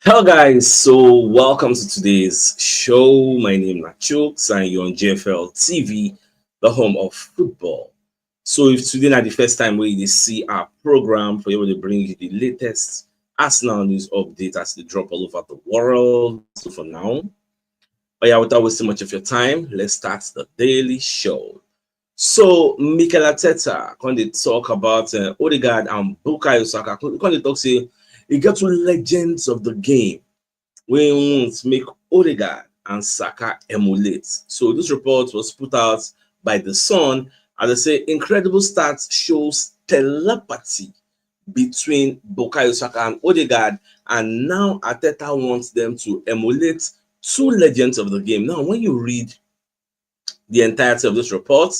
Hello guys, so welcome to today's show. My name is CHUKS and you're on JFL TV, the home of football. So if today not the first time we see our program for able to bring you the latest Arsenal news update as they drop all over the world. So for now, but yeah, without wasting much of your time, let's start the daily show. So Mikel Arteta when they talk about Odegaard and Bukayo Saka, when they talk say you get to legends of the game. We want to make Odegaard and Saka emulate. So this report was put out by The Sun. As I say, incredible stats shows telepathy between Bukayo Saka and Odegaard, and now Arteta wants them to emulate two legends of the game. Now, when you read the entirety of this report,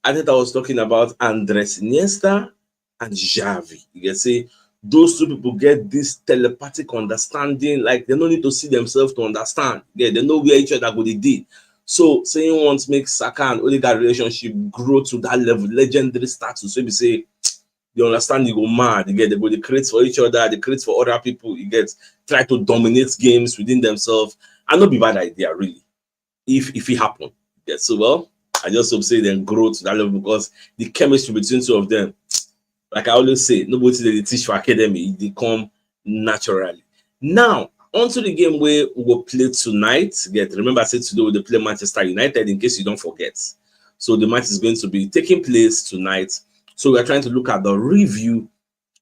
Arteta was talking about Andres Iniesta and Xavi. You can see those two people get this telepathic understanding, like they don't need to see themselves to understand. Yeah, they know where each other go they did. So saying wants make Saka and Odegaard relationship grow to that level, legendary status. So we say they understand you go mad, you get they create for each other, they create for other people, you get try to dominate games within themselves. And not be bad idea, really, if it happen. Yeah, so well, I just hope say then grow to that level because the chemistry between two of them, like I always say, nobody they teach for academy, they come naturally. Now, onto the game where we will play tonight. Get remember I said today we will play Manchester United in case you don't forget. So the match is going to be taking place tonight. So we are trying to look at the review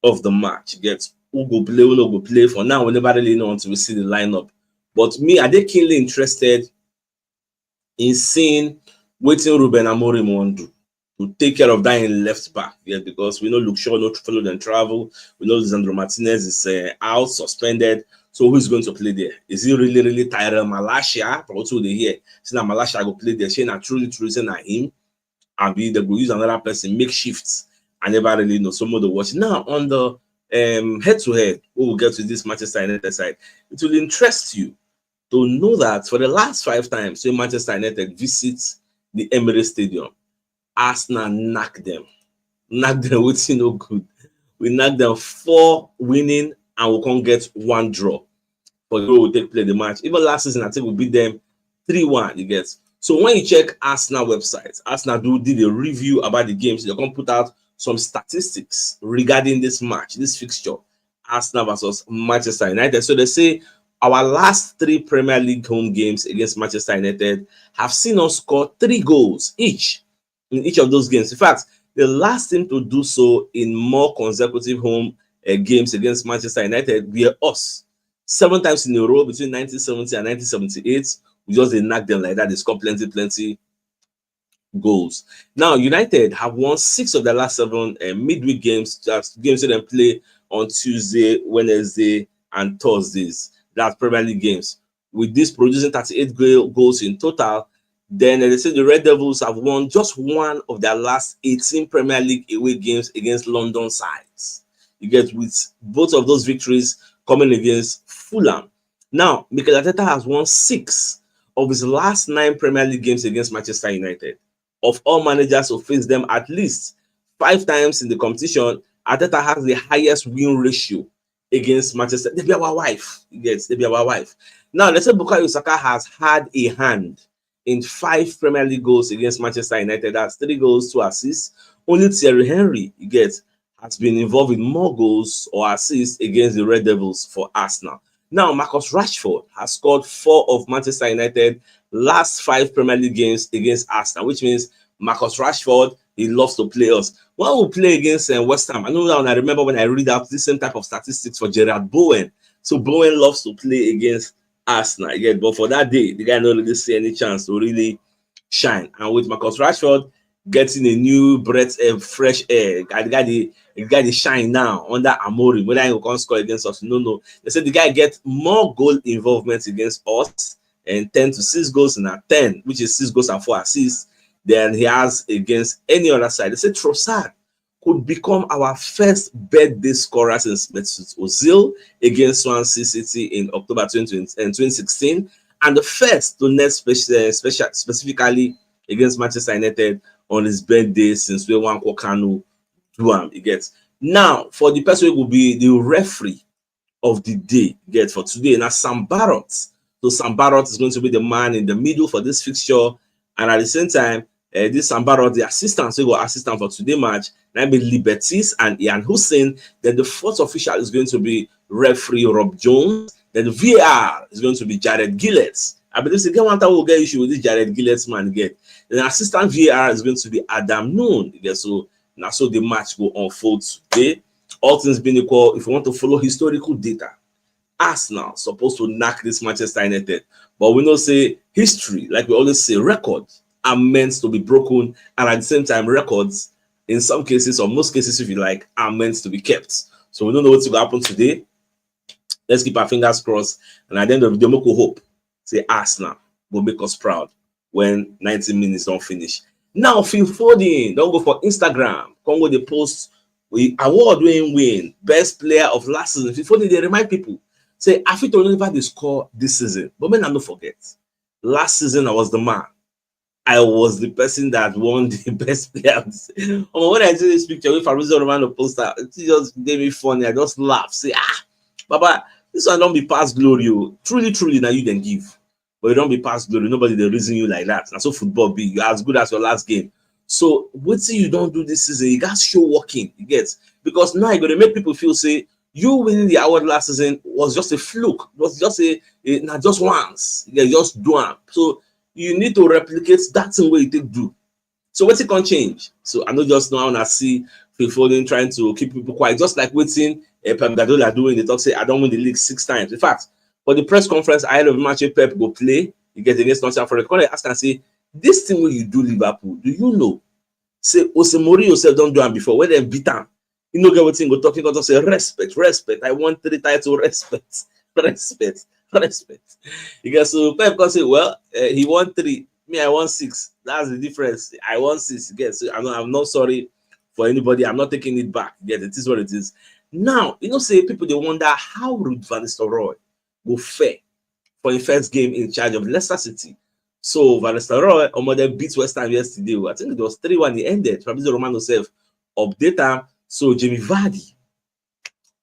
of the match. Get who go play, who no go play. For now, we never really know until we see the lineup. But me, are they keenly interested in seeing what Ruben Amorim want to do to take care of that in left back? Yeah, because we know Luke Shaw no follow them travel. We know Lisandro Martinez is out, suspended. So who's going to play there? Is he really Tyrell Malacia? For what they hear, say that Malacia go play there. Say na truly say na him, and be they go use another person makeshift. I never really know. Some of the watch now on the head to head. We will get to this Manchester United side. It will interest you to know that for the last 5 times when Manchester United visits the Emirates Stadium, Arsenal knock them with no good. We knock them 4 winning and we can't get 1 draw. For the way we take play the match. Even last season, I think we beat them 3-1. You get. So when you check Arsenal website, Arsenal did a review about the games. They're going to put out some statistics regarding this match, this fixture, Arsenal versus Manchester United. So they say our last 3 Premier League home games against Manchester United have seen us score 3 goals each in each of those games. In fact, the last team to do so in more consecutive home games against Manchester United were us. 7 times in a row between 1970 and 1978. We just didn't knock them like that. They scored plenty goals. Now, United have won 6 of their last 7 midweek games. Just games that they play on Tuesday, Wednesday, and Thursdays. That's Premier League games. With this producing 38 goals in total, then they say the Red Devils have won just 1 of their last 18 Premier League away games against London sides. You get with both of those victories coming against Fulham. Now, Mikel Arteta has won 6 of his last 9 Premier League games against Manchester United. Of all managers who face them at least 5 times in the competition, Arteta has the highest win ratio against Manchester. They be our wife. Yes, they be our wife. Now, let's say Bukayo Saka has had a hand in 5 Premier League goals against Manchester United. That's 3 goals, 2 assists. Only Thierry Henry, you get, has been involved in more goals or assists against the Red Devils for Arsenal. Now, Marcus Rashford has scored 4 of Manchester United last 5 Premier League games against Arsenal, which means Marcus Rashford, he loves to play us. When we play against West Ham, I know that, and I remember when I read out this same type of statistics for Gerard Bowen. So Bowen loves to play against Arsenal, again, but for that day, the guy don't really see any chance to really shine. And with Marcus Rashford getting a new breath of fresh air, the guy shine now under Amorim. Whether he can score against us, no. They said the guy gets more goal involvement against us, and 10 to 6 goals in a 10, which is 6 goals and 4 assists, than he has against any other side. They said Trossard could become our first birthday scorer since Mesut Ozil against Swansea City in October 2016, and the first to net specifically against Manchester United on his birthday since we won Kokanu. He gets. Now, for the person who will be the referee of the day, get for today, now Sam Barrett. So Sam Barrett is going to be the man in the middle for this fixture, and at the same time, this Sam Barrett, the assistant, so go assistant for today match, now be Liberties and Ian Hussein. Then the fourth official is going to be referee Rob Jones. Then the VAR is going to be Jared Gillett. I believe the one that will get issue with this Jared Gillett man get. Then assistant VAR is going to be Adam Noon. So now so the match will unfold today. All things being equal, if you want to follow historical data, Arsenal supposed to knock this Manchester United. But we know say history, like we always say, records are meant to be broken, and at the same time, records, in some cases, or most cases, if you like, are meant to be kept. So we don't know what's going to happen today. Let's keep our fingers crossed, and at the end of the day, we could hope, say Arsenal will make us proud when 90 minutes don't finish. Now, Phil Foden, don't go for Instagram. Come with the post, we award-winning win, best player of last season. Phil Foden, they remind people, say, I fit to never they score this season, but man, I don't forget. Last season, I was the man. I was the person that won the best player. When I see this picture with Fabrizio Romano poster, it just gave me funny. I just laugh. Say, Baba, this one don't be past glory. Truly, truly, now you then give. But you don't be past glory. Nobody they reason you like that. That's so football be. You're as good as your last game. So, what see you don't do this season? You got to show working. You get? Because now you're going to make people feel, say, you winning the award last season was just a fluke. It was just not just once. You just do it. So, you need to replicate that same way you take do. So what's it can change? So I know just now I see Phil Foden trying to keep people quiet, just like waiting Pep Guardiola doing. They talk say I don't win the league 6 times. In fact, for the press conference ahead of the match, Pep go play, you get against Nottingham Forest. Come ask and say, this thing where you do Liverpool, do you know? Say Amorim yourself don't do it before. When they beat him, you know get what thing go talking about say respect. I want 3 titles, respect. You guys, so Pep can say, well, he won 3, me I won 6. That's the difference. I won 6. Yes, so I'm not sorry for anybody. I'm not taking it back. Yes, it is what it is. Now, say people they wonder how Ruud van Nistelrooy will fare for his first game in charge of Leicester City. So Van Nistelrooy almost beat West Ham yesterday. I think it was 3-1. He ended. Fabrizio Romano self update him. So Jamie Vardy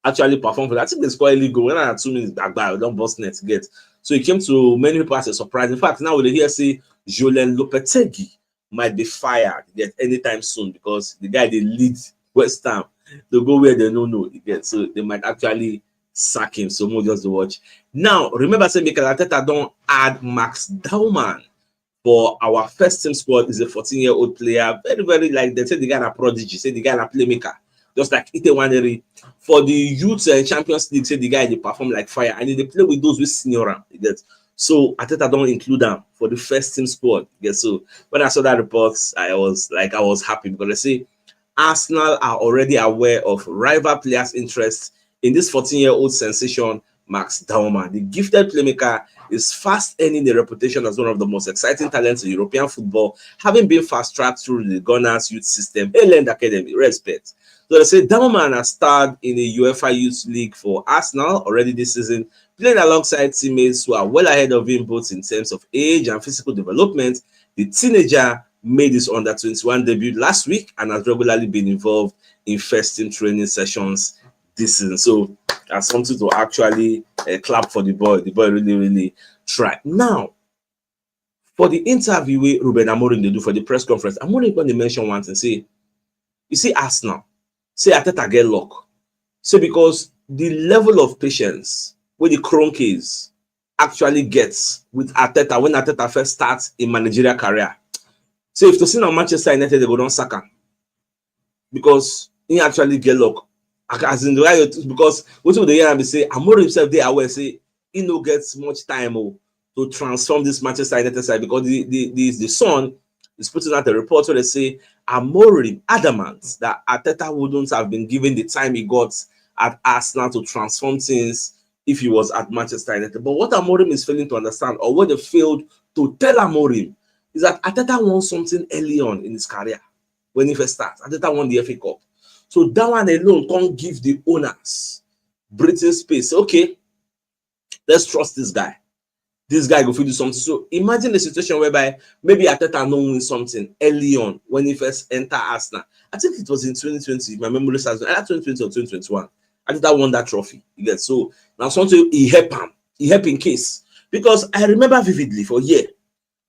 actually performed for that. I think they scored a goal when I had 2 minutes back by don't bust net get. So it came to many people as a surprise. In fact, now we hear say Julen Lopetegui might be fired get anytime soon because the guy they lead West Ham. They go where they don't know again. So they might actually sack him. So more just to watch. Now remember say Mikel Arteta don't add Max Daumann for our first team squad. Is a 14-year-old player. Very, very like they say the guy a prodigy, say the guy a playmaker. Just like Ite Waneri. For the youth Champions League, say the guy they perform like fire, and they play with those with senior. So Arteta don't include them for the first team squad. So when I saw that report, I was happy because they say Arsenal are already aware of rival players' interest in this 14-year-old sensation, Max Daumann. The gifted playmaker is fast earning the reputation as one of the most exciting talents in European football, having been fast-tracked through the Gunners youth system, Elend Academy, respect. So they say Daumann has starred in the UEFA Youth League for Arsenal already this season, playing alongside teammates who are well ahead of him both in terms of age and physical development. The teenager made his under-21 debut last week and has regularly been involved in first-team training sessions this season. So that's something to actually clap for the boy. The boy really, really tried. Now, for the interview with Ruben Amorim they do for the press conference, Amorim going to mention one thing, say, you see Arsenal, say Arteta get luck. So because the level of patience where the Kroenkes actually gets with Arteta when Arteta first starts in managerial career. So if to see now Manchester United, they go down Saka. Because he actually get luck. As in the way because what would the year say Amorim himself they aware say he no gets much time to transform this Manchester United side because the Sun is putting out a report where they say Amorim adamant that Arteta wouldn't have been given the time he got at Arsenal to transform things if he was at Manchester United. But what Amorim is failing to understand, or what they failed to tell Amorim, is that Arteta won something early on in his career when he first started. Arteta won the FA Cup. So that one alone can't give the owners breathing space. Okay, let's trust this guy. this guy go fit do something. So imagine a situation whereby maybe Arteta no win something early on when he first enter Arsenal. I think it was in 2020, if my memory serves me, either 2020 or 2021. Arteta won that trophy. You get, so now something he help him. He help in case. Because I remember vividly for a year,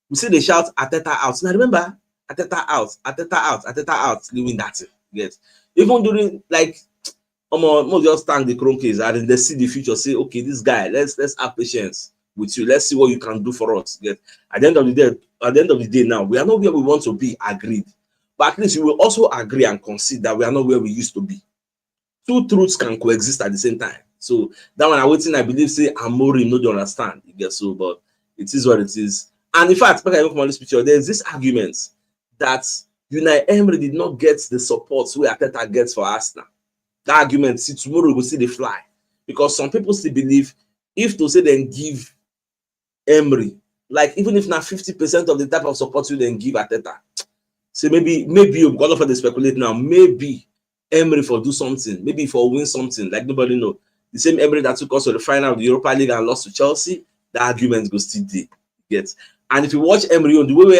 we see they shout Arteta out. And I remember Arteta out, Arteta out, Arteta out, doing that. Yes. Even during like most just stand the chrome case and then they see the future, say, okay, this guy, let's have patience with you. Let's see what you can do for us. Yes. At the end of the day, now we are not where we want to be, agreed. But at least we will also agree and concede that we are not where we used to be. Two truths can coexist at the same time. So that one I waiting, I believe say Amorim no dey understand. You get, so, but it is what it is. And in fact, back I come on this picture, there is this argument that Unai Emery did not get the support where Arteta gets for Arsenal. That argument, see, tomorrow we will see the fly. Because some people still believe if to say then give Emery, like even if not 50% of the type of support you then give Arteta, so maybe because of the speculate now, maybe Emery for do something, maybe for win something, like nobody know. The same Emery that took us to the final of the Europa League and lost to Chelsea, the argument goes still there. Get. And if you watch Emery, the way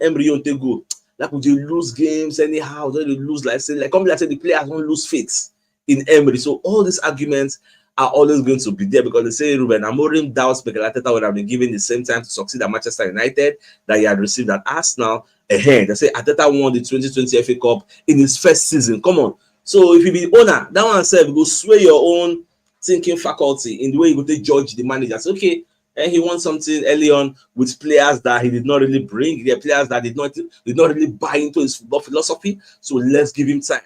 Emery they go, like would you lose games anyhow? Don't they lose like say the players don't lose faith in Emery. So all these arguments are always going to be there because they say Ruben Amorim doubts Mikel Arteta would have been given the same time to succeed at Manchester United that he had received at Arsenal. Ahead, they say Arteta won the 2020 FA Cup in his first season. Come on. So if you be the owner, that one said go sway your own thinking faculty in the way you go to judge the managers. Okay, and he won something early on with players that he did not really bring. The players that did not really buy into his football philosophy. So let's give him time.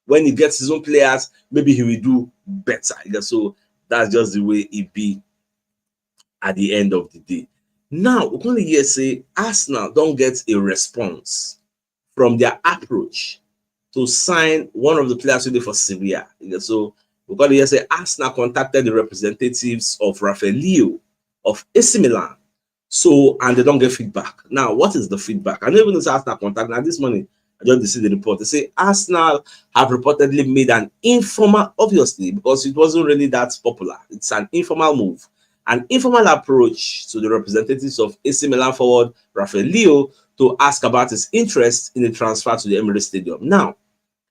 When he gets his own players, maybe he will do better. So that's just the way it be at the end of the day. Now, we can hear say Arsenal don't get a response from their approach to sign one of the players today for Syria. So we can hear say Arsenal contacted the representatives of Rafael of AC Milan. So, and they don't get feedback. Now, what is the feedback? I don't even know if Arsenal contact. Now, this morning, I just see the report. They say Arsenal have reportedly made an informal, obviously, because it wasn't really that popular. It's an informal move. An informal approach to the representatives of AC Milan forward Rafael to ask about his interest in the transfer to the Emirates Stadium. Now,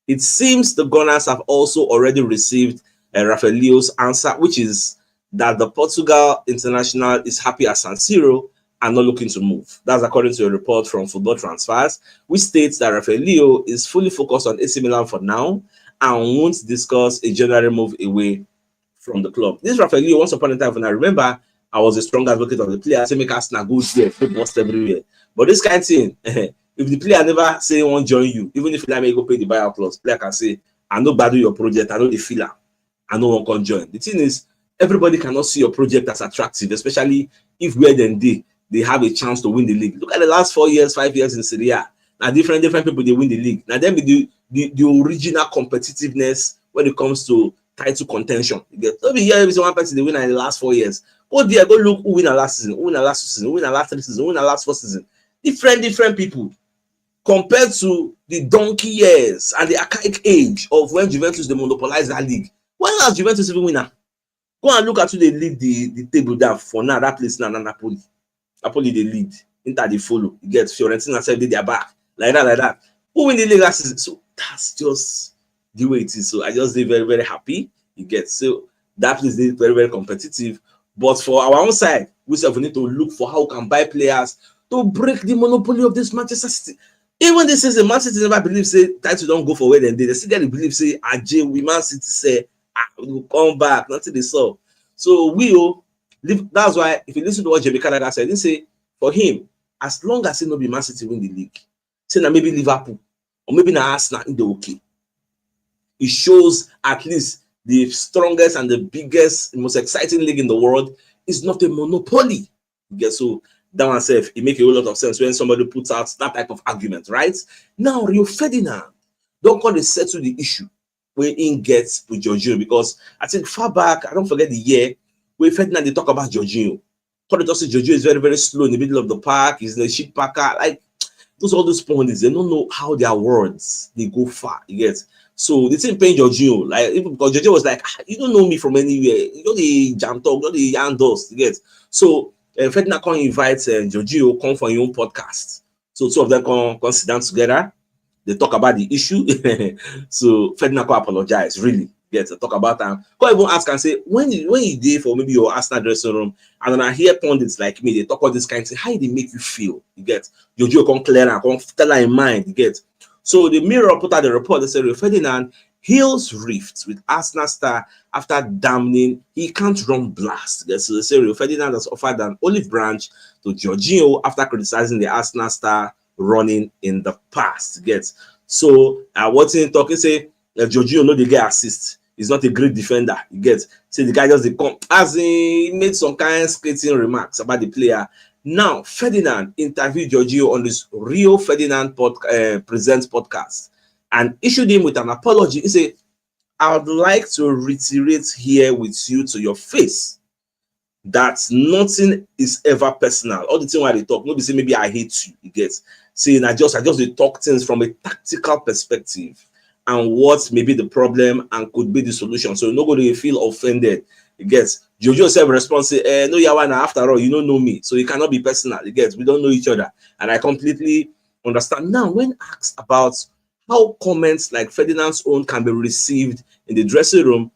it seems the Gunners have also already received Rafael's answer, which is that the Portugal international is happy at San Siro and not looking to move. That's according to a report from Football Transfers, which states that Rafael is fully focused on AC Milan for now and won't discuss a January move away from the club. This Rafael, once upon a time, when I remember, I was a strong advocate of the player. I say make Arsenal go there, post everywhere. But this kind of thing, if the player never say won't join you, even if you like me go pay the buyout clause, player can say, I know bad your project, I know the filler, I know one can join. The thing is, everybody cannot see your project as attractive, especially if where then they have a chance to win the league. Look at the last 4 years, 5 years in Serie A. Now different people they win the league. Now then the original competitiveness when it comes to title contention. You get don't be here every one person they win in the last 4 years. Go there, go look who win the last season, who win the last season, who win the last 3 seasons, who win the last 4 seasons. Different people compared to the donkey years and the archaic age of when Juventus they monopolized that league. When last Juventus even winner? Go and look at who they lead the table down for now. That place now, Napoli. Napoli they lead. Inter they follow. You get Fiorentina said they their back like that. Who win the league last season? So that's just the way it is. So I just did very happy. You get so that place is very competitive. But for our own side, we need to look for how we can buy players to break the monopoly of this Manchester City. Even this season, Man City never believe say title don't go for where they still get to believe say we Man City say we will come back, nothing they saw. So we will live. That's why if you listen to what Jamie Canada said, he say for him, as long as he no be Man City win the league, say now maybe Liverpool or maybe now Arsenal in the okay. It shows at least the strongest and the biggest, most exciting league in the world is not a monopoly. Yeah, so that one self, it makes a whole lot of sense when somebody puts out that type of argument, right? Now, Rio Ferdinand don't call it settle the issue when in gets with Jorginho, because I think far back, I don't forget the year where Ferdinand they talk about Jorginho. Call it also Jorginho is very slow in the middle of the park. He's the shit packer. Like all those pundits, they don't know how their words they go far. You get. So the thing paying Jorginho, like even because Jorginho was like, you don't know me from anywhere. You know the jam talk, you know the yarn dust, you get. So Ferdinand can invite Giorgio come for your own podcast. So two of them can sit down together. They talk about the issue. So Ferdinand can apologize, really. Get to talk about them. Can even ask and say, when you did for maybe your Arsenal dressing room, and then I hear pundits like me, they talk all this kind of thing, how they make you feel? You get Giorgio can clear and can tell her in mind, you get. So the Mirror put out the report. They said Rio Ferdinand heals rift with Arsenal star after damning he can't run blast. So they say Rio Ferdinand has offered an olive branch to Jorginho after criticizing the Arsenal star running in the past. Get so what's in talking say Jorginho no dey get assist. He's not a great defender. You get say the guy just dey come as he made some kind of skating remarks about the player. Now, Ferdinand interviewed Giorgio on this Rio Ferdinand Presents podcast and issued him with an apology. He said, I would like to reiterate here with you to your face that nothing is ever personal. All the thing while they talk, nobody say maybe I hate you. You get saying I just they talk things from a tactical perspective and what may be the problem and could be the solution. So nobody feel offended. You get Jojo self response say, no, Yawana, after all, you don't know me, so it cannot be personal. You get we don't know each other, and I completely understand. Now, when asked about how comments like Ferdinand's own can be received in the dressing room,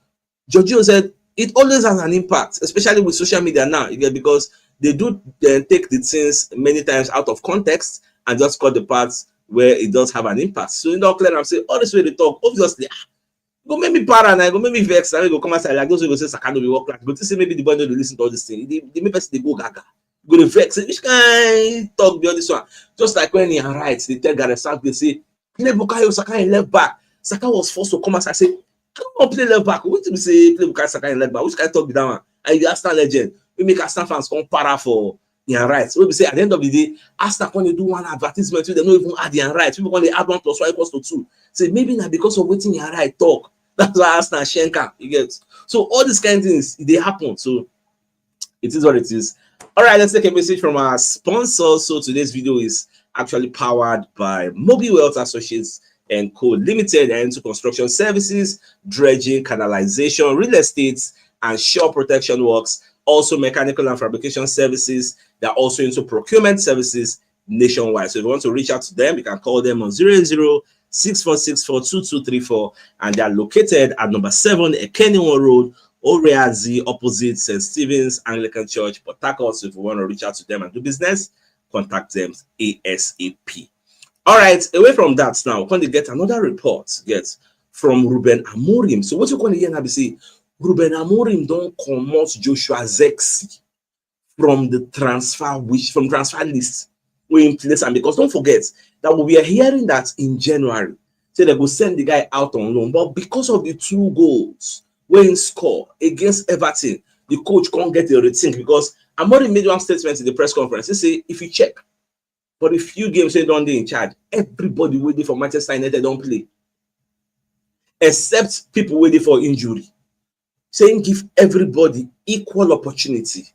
Jojo said it always has an impact, especially with social media now. You get because they do take the things many times out of context and just cut the parts where it does have an impact. So in the clear, I'm saying all this way they talk, obviously. Go make me paranoid, go make me vex, and go come outside like those who go say Saka no be work class. Go to say maybe the boy no dey listen to all this thing. They make person they go gaga. Go to vex. Which kind talk beyond this one? Just like when he right, they tell Gareth South, they say play Bukayo Saka in left back. Saka was forced to come outside. Say come on play left back. What do you say play Bukayo Saka in left back? Which kind talk be that one? And the Arsenal legend, we make Arsenal fans come para for Ian Wright. So we say at the end of the day, Arsenal when they do one advertisement, they don't even add Ian Wright. People when they add 1 + 1 = 2. Say maybe not because of waiting Ian Wright talk. That's why Arsenal Shenka, you get. So all these kind of things they happen. So it is what it is. All right, let's take a message from our sponsor. So today's video is actually powered by Mobile Wealth Associates and Co. Limited, and into construction services, dredging, canalization, real estate, and shore protection works. Also mechanical and fabrication services. They're also into procurement services nationwide. So if you want to reach out to them, you can call them on 080-6464-2234, and they are located at number 7 Ekeniwan Road, Oreazi, opposite St. Stephen's Anglican Church, Port Harcourt. So if you want to reach out to them and do business, contact them ASAP. All right, away from that now, we're going to get another report from Ruben Amorim. So what you're going to hear now be say, Ruben Amorim don't comot Joshua Zirkzee from the transfer list in place, and because don't forget that we are hearing that in January, say they go send the guy out on loan, but because of the 2 goals when he score against Everton, the coach can't get a rethink because Amorim made one statement in the press conference. He say if you check for the few games they don't in charge, everybody waiting for Manchester United don't play, except people waiting for injury. Saying give everybody equal opportunity,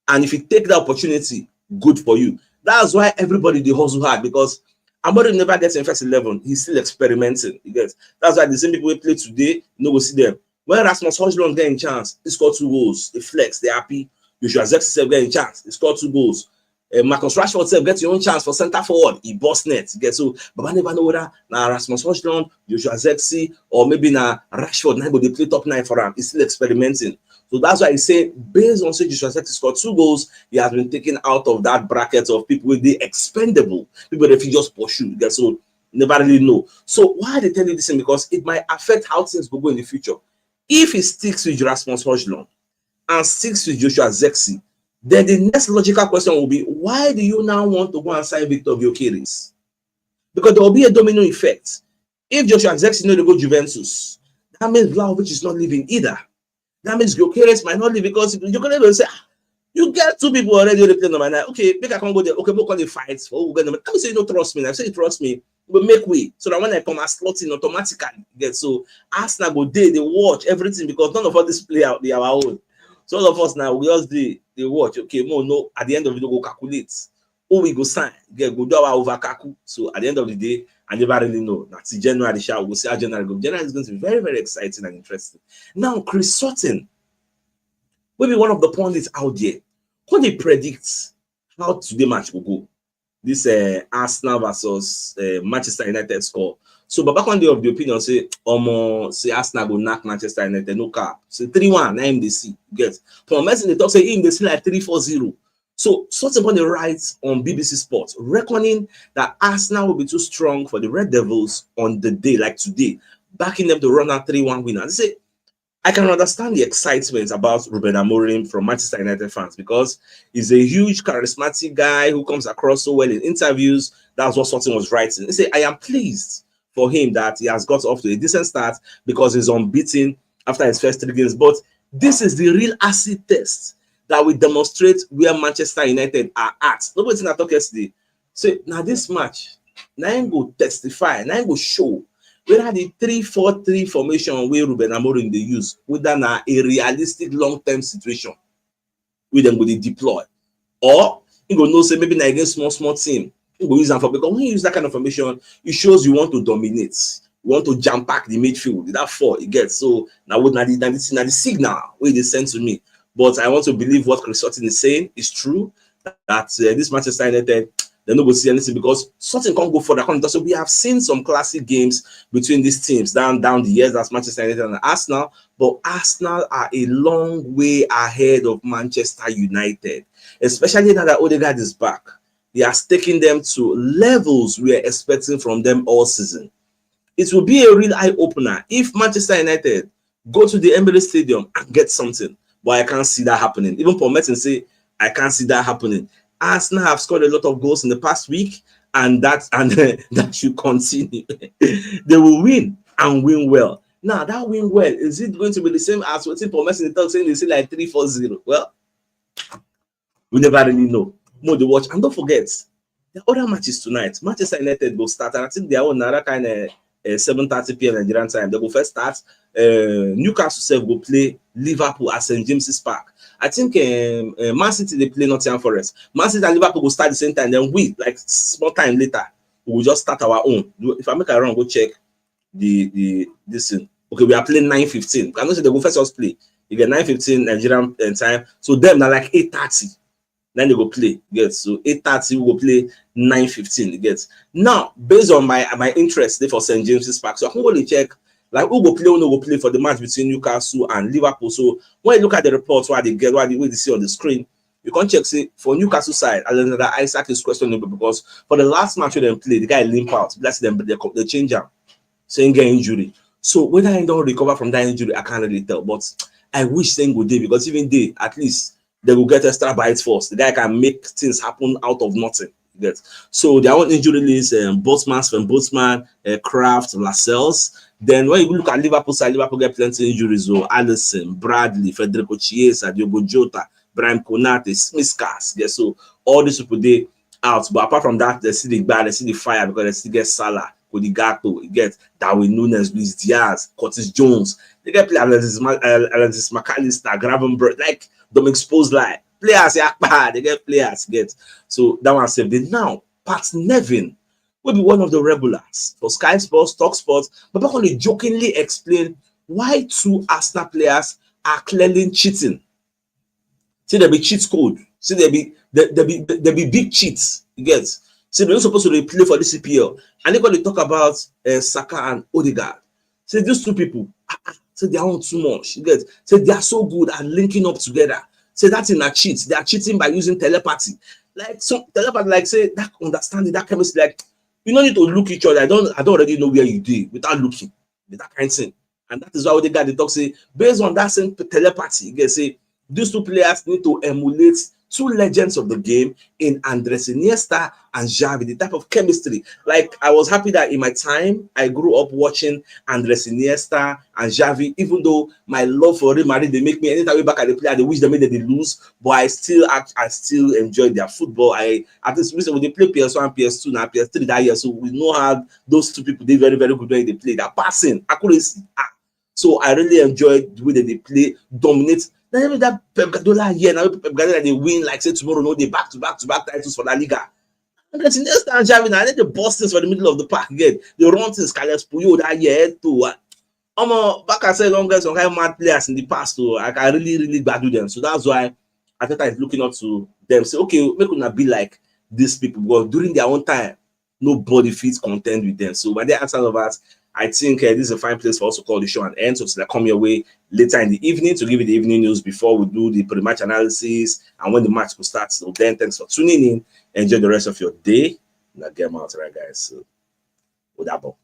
and if you take that opportunity, good for you. That's why everybody they hustle hard, because Amorim never gets in first 11. He's still experimenting. You get that's why the same people we play today, no go see them. When Rasmus Højlund get in chance, he scored 2 goals. He flex, they happy. Joshua Zirkzee get in chance, he scored 2 goals. Marcus Rashford gets your own chance for centre forward. He bust net. Get so, but I never know whether now Rasmus Højlund, Joshua Zirkzee, or maybe now Rashford now go they play top 9 for him. He's still experimenting. So that's why I say, based on say Joshua Zirkzee scored 2 goals, he has been taken out of that bracket of people with the expendable, people that if you just pursue. Get so never really know. So why they tell you this? Because it might affect how things will go in the future. If he sticks with Rasmus Højlund and sticks with Joshua Zirkzee, then the next logical question will be, why do you now want to go and sign Victor Gyökeres? Because there will be a domino effect. If Joshua Zirkzee know to go Juventus, that means Vlahovic is not leaving either. That means Gyökeres might not leave, because Gyökeres will say, you get 2 people already playing number 9. Okay, maybe I can't go there. Okay, we'll call the fights. We'll get them. Can you say you don't trust me? I say you trust me. We'll make way. So that when I come, I slot in automatically. So Arsenal go there, they watch everything, because none of all this play out, they are our own. So all of us now, we just they watch. Okay, no, at the end of the day, go calculate. Who we go sign? Go do our over calculate. So at the end of the day, I never really know. That's January, we'll see how January goes. January is going to be very, very exciting and interesting. Now, Chris Sutton will be one of the pundits out there Can they predict how today match will go? This Arsenal versus Manchester United score. So Baba Conde of the opinion say say Arsenal go knock Manchester United, no cap. So 3-1, na him dey see. Get. Paul Merson dey talk say him dey see like 3-4-0. So Sutton on the right on BBC Sports, reckoning that Arsenal will be too strong for the Red Devils on the day like today, backing them to run out 3-1 winner. They say I can understand the excitement about Ruben Amorim from Manchester United fans because he's a huge charismatic guy who comes across so well in interviews. That's what Sutton was writing. They say, I am pleased for him that he has got off to a decent start because he's unbeaten after his first 3 games. But this is the real acid test that will demonstrate where Manchester United are at. Nobody in talk yesterday. So now this match, now I'm go testify, now I'm go show whether the 3-4-3 formation where Ruben Amorim they use, whether na a realistic long-term situation where them go they deploy, or you go know say maybe na against small team, you go use them for because when you use that kind of formation, it shows you want to dominate, you want to jam pack the midfield. That 4 it gets so now what the signal where they send to me. But I want to believe what Chris Sutton is saying is true that this Manchester United. They're not going to see anything because Sutton can't go further. So we have seen some classic games between these teams down the years. That's Manchester United and Arsenal. But Arsenal are a long way ahead of Manchester United, especially now that Odegaard is back. He has taken them to levels we are expecting from them all season. It will be a real eye-opener if Manchester United go to the Emirates Stadium and get something. But I can't see that happening. Even Paul Merson say, I can't see that happening. Arsenal have scored a lot of goals in the past week, and that should continue. They will win and win well. Now, that win well, is it going to be the same as what Paul Merson talk saying they say like 3-4-0? Well, we never really know. More to watch. And don't forget, the other matches tonight. Manchester United will start, and I think they are on another kind of 7:30 p.m. Nigerian time. They will first start. Newcastle self will play Liverpool at St. James's Park. I think Man City they play Nottingham Forest. Man City and Liverpool will start the same time. Then we like small time later we will just start our own. If I make a wrong, go check this thing. Okay, we are playing 9:15. I know say they go first us play. You get 9:15 Nigerian time. So them now like 8:30. Then they go play. Get so 8:30 we will play 9:15. Get now based on my interest for St. James's Park. So I can go check. Like who go play for the match between Newcastle and Liverpool. So when you look at the reports, what they see on the screen, you can check say for Newcastle side, Alexander Isaac is questionable because for the last match they played, the guy limp out. That's them, they change him, saying get injury. So whether he don't recover from that injury, I can't really tell. But I wish saying good day because even they at least they will get extra bites first. The guy can make things happen out of nothing. Get so their own injury list: Bosman, Kraft, Lascelles. Then when you look at Liverpool side, Liverpool get plenty injuries. So Alisson, Bradley, Federico Chiesa, Diogo Jota, Brian Konate, Smith-Cars. Yeah, so all these people they out. But apart from that, they see the bad, they see the fire because they still get Salah, Cody Gakpo, you get Darwin Núñez, Luis Diaz, Curtis Jones. They get play Alexis McAllister, Gravenberch, like don't expose like players. Yeah, they get players. Get so that one saved it. Now, Pat Nevin will be one of the regulars for Sky Sports, Talk Sports, but back on jokingly explain why 2 Arsenal players are clearly cheating. See, there be cheat code. See, there be big cheats. You get. See, they're not supposed to play for the CPL. And they're going to talk about Saka and Odegaard. See, these 2 people, say they are on too much. You get. Say they are so good at linking up together. Say that's in a cheat. They are cheating by using telepathy. Like some telepathy, like say that understanding, that chemistry, like you don't need to look each other. I don't already know where you did without looking. That kind of thing. And that is why they got the talk say based on that same telepathy, you get say these 2 players need to emulate 2 legends of the game in Andres Iniesta and Xavi, the type of chemistry. Like I was happy that in my time I grew up watching Andres Iniesta and Xavi, even though my love for Real Madrid, they make me anytime back at the player, they wish they made they lose, but I still enjoy their football. I at least when they play PS1, PS2, now PS3 that year, so we know how those 2 people they very, very good when they play. They're passing, accuracy. So I really enjoyed the way that they play, dominate. Then that Pep Guardiola here, now Pep Guardiola they win like say tomorrow, no, they back to back titles for La Liga. And then next time Xavi now, the Boston's for the middle of the park again. They run things Carlos Puyol that year too. Back I said, long guys, some kind of mad players in the past, so I can really bad with them. So that's why Arteta is looking up to them, say, okay, make una be like these people, because during their own time, nobody feels content with them. So when they answer of us, I think this is a fine place for us to call the show and end. So till I come your way later in the evening to give you the evening news before we do the pre-match analysis and when the match will start. So then, thanks for tuning in. Enjoy the rest of your day. Now get out, right, guys. So, with that ball.